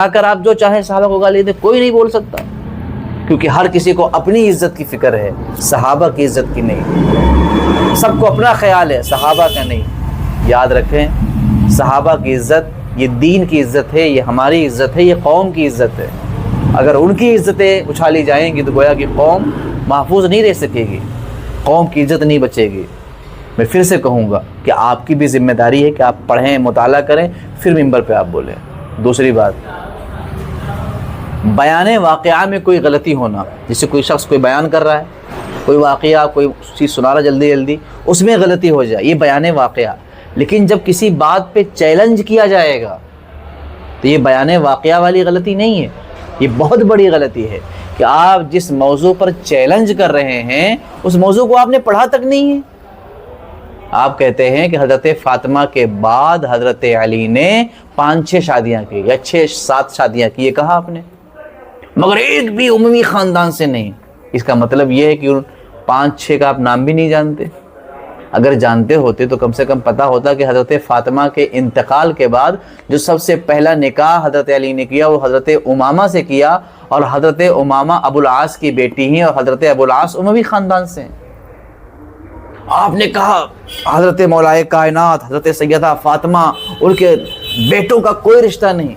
اگر آپ جو چاہیں صحابہ کو گالی دیں، کوئی نہیں بول سکتا، کیونکہ ہر کسی کو اپنی عزت کی فکر ہے، صحابہ کی عزت کی نہیں۔ سب کو اپنا خیال ہے، صحابہ کا نہیں۔ یاد رکھیں، صحابہ کی عزت یہ دین کی عزت ہے، یہ ہماری عزت ہے، یہ قوم کی عزت ہے۔ اگر ان کی عزتیں اچھالی جائیں گی تو گویا کہ قوم محفوظ نہیں رہ سکے گی، قوم کی عزت نہیں بچے گی۔ میں پھر سے کہوں گا کہ آپ کی بھی ذمہ داری ہے کہ آپ پڑھیں، مطالعہ کریں، پھر منبر پہ آپ بولیں۔ دوسری بات، بیان واقعہ میں کوئی غلطی ہونا، جسے کوئی شخص کوئی بیان کر رہا ہے، کوئی واقعہ کوئی چیز سنا رہا جلدی جلدی، اس میں غلطی ہو جائے، یہ بیان واقعہ۔ لیکن جب کسی بات پہ چیلنج کیا جائے گا تو یہ بیان واقعہ والی غلطی نہیں ہے، یہ بہت بڑی غلطی ہے کہ آپ جس موضوع پر چیلنج کر رہے ہیں اس موضوع کو آپ نے پڑھا تک نہیں ہے۔ آپ کہتے ہیں کہ حضرت فاطمہ کے بعد حضرت علی نے 5-6 شادیاں کی یا 6-7 شادیاں کی، یہ کہا آپ نے، مگر ایک بھی اموی خاندان سے نہیں۔ اس کا مطلب یہ ہے کہ ان 5-6 کا آپ نام بھی نہیں جانتے۔ اگر جانتے ہوتے تو کم سے کم پتہ ہوتا کہ حضرت فاطمہ کے انتقال کے بعد جو سب سے پہلا نکاح حضرت علی نے کیا وہ حضرت امامہ سے کیا، اور حضرت امامہ ابو العاص کی بیٹی ہیں، اور حضرت ابو العاص اموی خاندان سے ہیں۔ آپ نے کہا حضرت مولائے کائنات حضرت سیدہ فاطمہ، ان کے بیٹوں کا کوئی رشتہ نہیں۔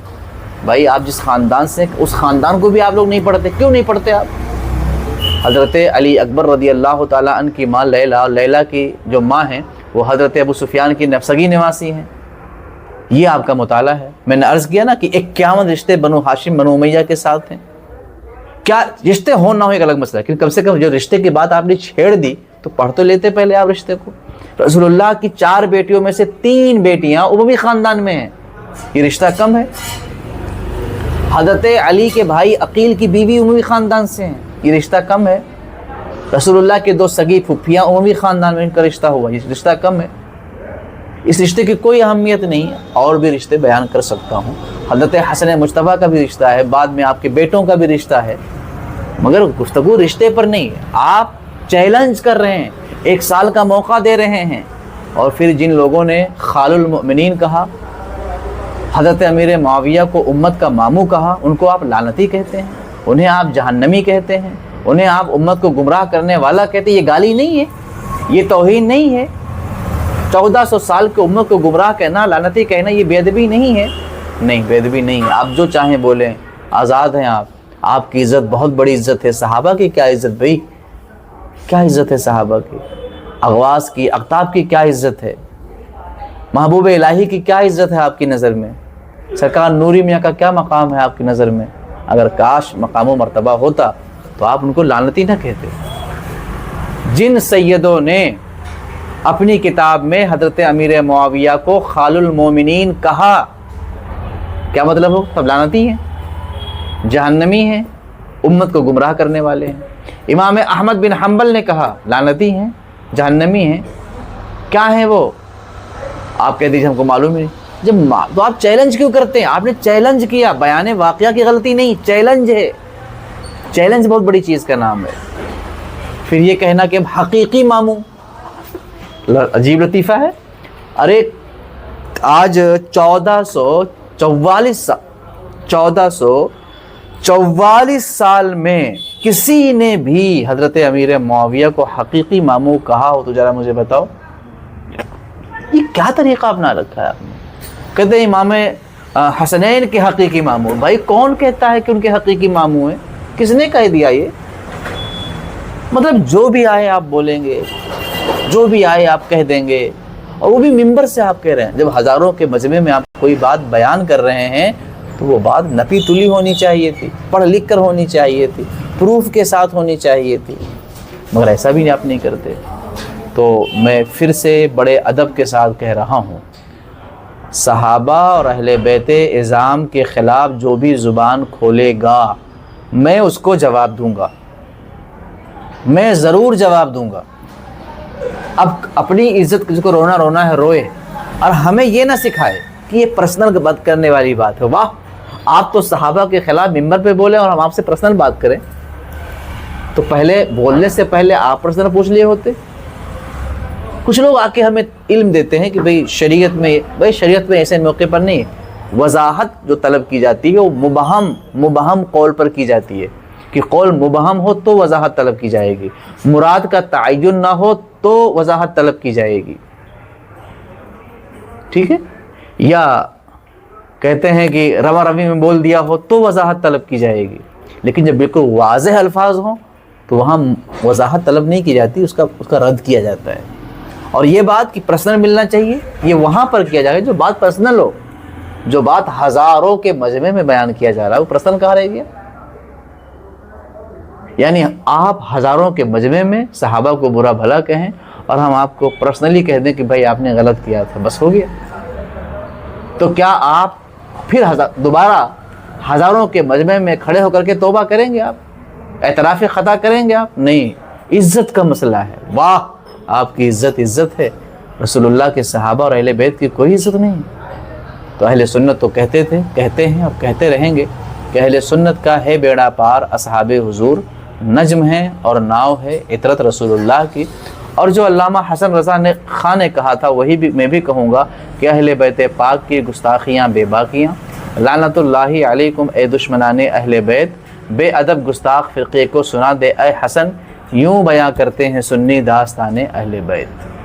بھائی آپ جس خاندان سے، اس خاندان کو بھی آپ لوگ نہیں پڑھتے، کیوں نہیں پڑھتے آپ؟ حضرت علی اکبر رضی اللہ تعالیٰ عنہ کی ماں لیلا، اور لیلا کی جو ماں ہیں وہ حضرت ابو سفیان کی نفسگی نواسی ہیں۔ یہ آپ کا مطالعہ ہے۔ میں نے عرض کیا نا کہ 51 رشتے بنو ہاشم بنو امیہ کے ساتھ ہیں۔ کیا رشتے ہو نہ ہو ایک الگ مسئلہ ہے، لیکن کم سے کم جو رشتے کی بات آپ نے چھیڑ دی تو پڑھ تو لیتے پہلے آپ رشتے کو۔ رسول اللہ کی 4 بیٹیوں میں سے 3 بیٹیاں اموی خاندان میں ہیں، یہ رشتہ کم ہے۔ حضرت علی کے بھائی عقیل کی بیوی اموی خاندان سے ہیں، یہ رشتہ کم ہے۔ رسول اللہ کے 2 سگی پھپھیاں اموی خاندان میں، ان کا رشتہ ہوا، یہ رشتہ کم ہے۔ اس رشتے کی کوئی اہمیت نہیں ہے، اور بھی رشتے بیان کر سکتا ہوں۔ حضرت حسن مجتبیٰ کا بھی رشتہ ہے، بعد میں آپ کے بیٹوں کا بھی رشتہ ہے، مگر گفتگو رشتے پر نہیں ہے۔ آپ چیلنج کر رہے ہیں، 1 سال کا موقع دے رہے ہیں، اور پھر جن لوگوں نے خال المؤمنین کہا، حضرت امیر معاویہ کو امت کا ماموں کہا، ان کو آپ لعنتی کہتے ہیں، انہیں آپ جہنمی کہتے ہیں، انہیں آپ امت کو گمراہ کرنے والا کہتے ہیں۔ یہ گالی نہیں ہے، یہ توہین نہیں ہے۔ 1400 سال کی امت کو گمراہ کہنا، لعنتی کہنا، یہ بے ادبی نہیں ہے۔ نہیں، بے ادبی نہیں ہے۔ آپ جو چاہیں بولیں، آزاد ہیں آپ کی عزت بہت بڑی عزت ہے۔ صحابہ کی کیا عزت بھائی، کیا عزت ہے صحابہ کی؟ اغواس کی، اقطاب کی کیا عزت ہے؟ محبوب الہی کی کیا عزت ہے آپ کی نظر میں؟ سرکار نوری میاں کا کیا مقام ہے آپ کی نظر میں؟ اگر کاش مقام و مرتبہ ہوتا تو آپ ان کو لعنتی نہ کہتے۔ جن سیدوں نے اپنی کتاب میں حضرت امیر معاویہ کو خال المومنین کہا، کیا مطلب ہو؟ سب لعنتی ہیں، جہنمی ہیں، امت کو گمراہ کرنے والے ہیں۔ امام احمد بن حنبل نے کہا لعنتی ہیں، جہنمی ہیں، کیا ہیں وہ؟ آپ کہہ دیجیے ہم کو معلوم ہی نہیں۔ تو آپ چیلنج کیوں کرتے ہیں؟ آپ نے چیلنج کیا، بیان واقعہ کی غلطی نہیں، چیلنج ہے۔ چیلنج بہت بڑی چیز کا نام ہے۔ پھر یہ کہنا کہ حقیقی ماموں، عجیب لطیفہ ہے۔ ارے آج 1444 سال میں کسی نے بھی حضرت امیر معاویہ کو حقیقی ماموں کہا ہو تو ذرا مجھے بتاؤ، یہ کیا طریقہ اپنا رکھا ہے آپ نے؟ کہتے ہیں امام حسنین کے حقیقی ماموں۔ بھائی کون کہتا ہے کہ ان کے حقیقی ماموں ہیں؟ کس نے کہہ دیا یہ؟ مطلب جو بھی آئے آپ بولیں گے، جو بھی آئے آپ کہہ دیں گے، اور وہ بھی منبر سے آپ کہہ رہے ہیں۔ جب ہزاروں کے مجمع میں آپ کوئی بات بیان کر رہے ہیں تو وہ بات نپی تلی ہونی چاہیے تھی، پڑھ لکھ کر ہونی چاہیے تھی، پروف کے ساتھ ہونی چاہیے تھی، مگر ایسا بھی آپ نہیں کرتے۔ تو میں پھر سے بڑے ادب کے ساتھ کہہ رہا ہوں، صحابہ اور اہل بیت اعظام کے خلاف جو بھی زبان کھولے گا میں اس کو جواب دوں گا، میں ضرور جواب دوں گا۔ اب اپنی عزت جس کو رونا رونا ہے روئے، اور ہمیں یہ نہ سکھائے کہ یہ پرسنل بات کرنے والی بات ہے۔ واہ، آپ تو صحابہ کے خلاف منبر پہ بولیں اور ہم آپ سے پرسنل بات کریں، تو پہلے بولنے سے پہلے آپ پرسنل پوچھ لیے ہوتے۔ کچھ لوگ آ کے ہمیں علم دیتے ہیں کہ بھئی شریعت میں ایسے موقع پر نہیں، وضاحت جو طلب کی جاتی ہے وہ مبہم قول پر کی جاتی ہے کہ قول مبہم ہو تو وضاحت طلب کی جائے گی، مراد کا تعین نہ ہو تو وضاحت طلب کی جائے گی، ٹھیک ہے؟ یا کہتے ہیں کہ رواں روی میں بول دیا ہو تو وضاحت طلب کی جائے گی، لیکن جب بالکل واضح الفاظ ہوں تو وہاں وضاحت طلب نہیں کی جاتی، اس کا رد کیا جاتا ہے۔ اور یہ بات کہ پرسنل ملنا چاہیے، یہ وہاں پر کیا جائے جو بات پرسنل ہو، جو بات ہزاروں کے مجمع میں بیان کیا جا رہا ہے وہ پرسنل کہاں رہ گیا؟ یعنی آپ ہزاروں کے مجمع میں صحابہ کو برا بھلا کہیں اور ہم آپ کو پرسنلی کہہ دیں کہ بھائی آپ نے غلط کیا تھا، بس ہو گیا؟ تو کیا آپ پھر دوبارہ ہزاروں کے مجمع میں کھڑے ہو کر کے توبہ کریں گے؟ آپ اعتراف خطا کریں گے؟ آپ نہیں، عزت کا مسئلہ ہے۔ واہ، آپ کی عزت ہے، رسول اللہ کے صحابہ اور اہل بیت کی کوئی عزت نہیں۔ تو اہل سنت تو کہتے تھے، کہتے ہیں اور کہتے رہیں گے کہ اہل سنت کا ہے بیڑا پار اصحاب حضور، نجم ہے اور ناؤ ہے عطرت رسول اللہ کی۔ اور جو علامہ حسن رضا خان نے کہا تھا وہی بھی میں بھی کہوں گا کہ اہل بیت پاک کی گستاخیاں بے باقیاں، لعنت اللہ علیکم اے دشمنان اہل بیت، بے ادب گستاخ فرقے کو سنا دے اے حسن، یوں بیاں کرتے ہیں سنی داستان اہل بیت۔